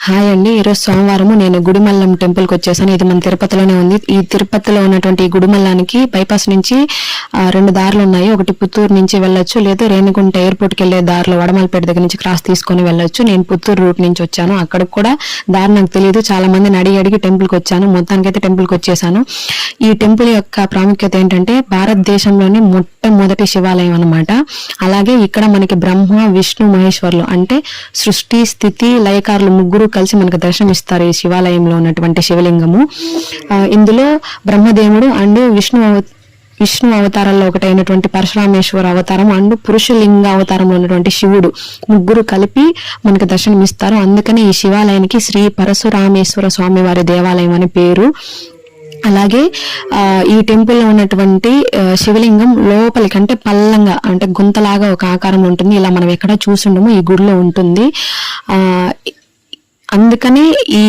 Hi అండి, ఈరోజు సోమవారము నేను గుడిమల్లం టెంపుల్కి వచ్చేసాను. ఇది మన తిరుపతిలోనే ఉంది. ఈ తిరుపతిలో ఉన్నటువంటి ఈ గుడిమల్లానికి బైపాస్ నుంచి 2 దారులు ఉన్నాయి. ఒకటి పుత్తూరు నుంచి వెళ్ళొచ్చు, లేదా రేణిగుంట ఎయిర్పోర్ట్కి వెళ్ళే దారిలో వడమలపేట దగ్గర నుంచి క్రాస్ తీసుకొని వెళ్ళొచ్చు. నేను పుత్తూరు రూట్ నుంచి వచ్చాను. అక్కడికి కూడా దారి నాకు తెలియదు, చాలా మందిని అడిగి టెంపుల్కి వచ్చాను. మొత్తానికైతే టెంపుల్కి వచ్చేసాను. ఈ టెంపుల్ యొక్క ప్రాముఖ్యత ఏంటంటే భారతదేశంలోని మొట్టమొదటి శివాలయం అన్నమాట. అలాగే ఇక్కడ మనకి బ్రహ్మ, విష్ణు, మహేశ్వరులు అంటే సృష్టి, స్థితి, లయకారులు ముగ్గురు కలిసి మనకు దర్శనమిస్తారు ఈ శివాలయంలో ఉన్నటువంటి శివలింగము. ఇందులో బ్రహ్మదేవుడు అండ్ విష్ణు అవతారాల్లో ఒకటైనటువంటి పరశురామేశ్వర అవతారం అండ్ పురుషలింగ అవతారంలో ఉన్నటువంటి శివుడు ముగ్గురు కలిపి మనకు దర్శనమిస్తారు. అందుకని ఈ శివాలయానికి శ్రీ పరశురామేశ్వర స్వామి వారి దేవాలయం అని పేరు. అలాగే ఈ టెంపుల్లో ఉన్నటువంటి శివలింగం లోపలికి అంటే పల్లంగా అంటే గుంతలాగా ఒక ఆకారం ఉంటుంది. ఇలా మనం ఎక్కడ చూసుండము, ఈ గుడిలో ఉంటుంది. అందుకనే ఈ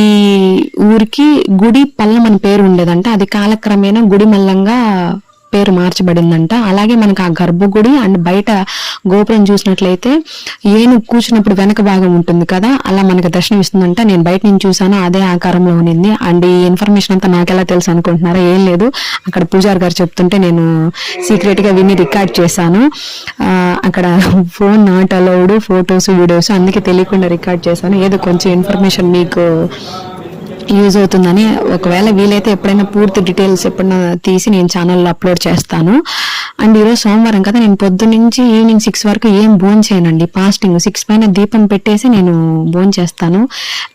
ఊరికి గుడి పల్లం అని పేరు ఉండేదంట. అది కాలక్రమేణా గుడి మల్లంగా పేరు మార్చబడిందంట. అలాగే మనకు ఆ గర్భగుడి అండ్ బయట గోపురం చూసినట్లయితే ఏనుగు కూర్చున్నప్పుడు వెనక భాగం ఉంటుంది కదా, అలా మనకు దర్శనం ఇస్తుందంట. నేను బయట నుంచి చూసాను, అదే ఆకారంలో ఉన్నింది. అండ్ ఈ ఇన్ఫర్మేషన్ అంతా నాకెలా తెలుసు అనుకుంటున్నారా? ఏం లేదు, అక్కడ పూజారి గారు చెప్తుంటే నేను సీక్రెట్ గా విని రికార్డ్ చేశాను. అక్కడ phone not allowed, photos, videos, అందుకే తెలియకుండా రికార్డ్ చేశాను. ఏదో కొంచెం ఇన్ఫర్మేషన్ మీకు యూజ్ అవుతుందని. ఒకవేళ వీలైతే ఎప్పుడైనా పూర్తి డీటెయిల్స్ ఎప్పుడైనా తీసి నేను ఛానల్లో అప్లోడ్ చేస్తాను. అండ్ ఈరోజు సోమవారం కదా, నేను పొద్దున్నుంచి ఈవినింగ్ 6 వరకు ఏం భోజనం చేయనండి. ఫాస్టింగ్ 6 పైన దీపం పెట్టేసి నేను భోజనం చేస్తాను.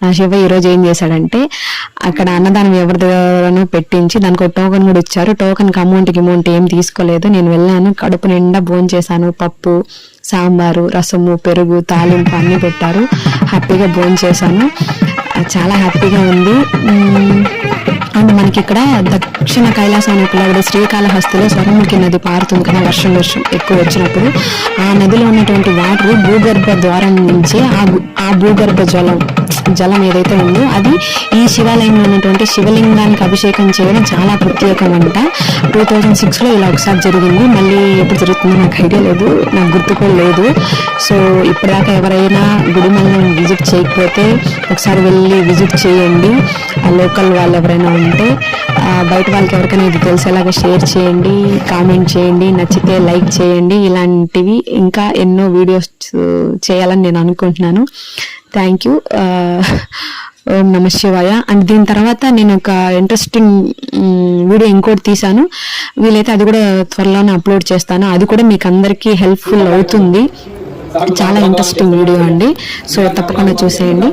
నా శివ ఈరోజు ఏం చేశాడంటే, అక్కడ అన్నదానం ఎవరిదైనా పెట్టించి దానికి ఒక టోకెన్ కూడా ఇచ్చారు. టోకెన్కి అమౌంట్ ఏం తీసుకోలేదు. నేను వెళ్ళాను, కడుపు నిండా భోజనం చేశాను. పప్పు, సాంబారు, రసము, పెరుగు, తాలింపు అన్ని పెట్టారు. హ్యాపీగా భోజనం చేశాను. చాలా హ్యాపీగా ఉంది. అండ్ మనకి ఇక్కడ దక్షిణ కైలాసం అనే పిల్లలు శ్రీకాళహస్తిలో స్వర్ణముఖి నది పారుతుంది కదా, వర్షం ఎక్కువ వచ్చినప్పుడు. ఆ నదిలో ఉన్నటువంటి వాటర్ భూగర్భ ద్వారం నుంచి ఆ భూగర్భ జలం ఏదైతే ఉందో అది ఈ శివాలయంలో ఉన్నటువంటి శివలింగానికి అభిషేకం చేయడం చాలా ప్రత్యేకం అంట. 2006లో ఇలా ఒకసారి జరిగింది. మళ్ళీ ఎప్పుడు జరుగుతుందో నాకు ఐడియా లేదు, నాకు గుర్తు కూడా లేదు. సో ఇప్పటిదాకా ఎవరైనా గుడిమల్లం విజిట్ చేయకపోతే ఒకసారి వెళ్ళి విజిట్ చేయండి. లోకల్ వాళ్ళు ఎవరైనా ఉంటే, బయట వాళ్ళకి ఎవరికైనా ఇది తెలిసేలాగా షేర్ చేయండి, కామెంట్ చేయండి, నచ్చితే లైక్ చేయండి. ఇలాంటివి ఇంకా ఎన్నో వీడియోస్ చేయాలని నేను అనుకుంటున్నాను. Thank you. ఓం నమ శివాయ. అండ్ దీని తర్వాత నేను ఒక ఇంట్రెస్టింగ్ వీడియో ఇంకోటి తీసాను. వీలైతే అది కూడా త్వరలోనే అప్లోడ్ చేస్తాను. అది కూడా మీకు అందరికీ హెల్ప్ఫుల్ అవుతుంది. చాలా ఇంట్రెస్టింగ్ వీడియో అండి. సో తప్పకుండా చూసేయండి.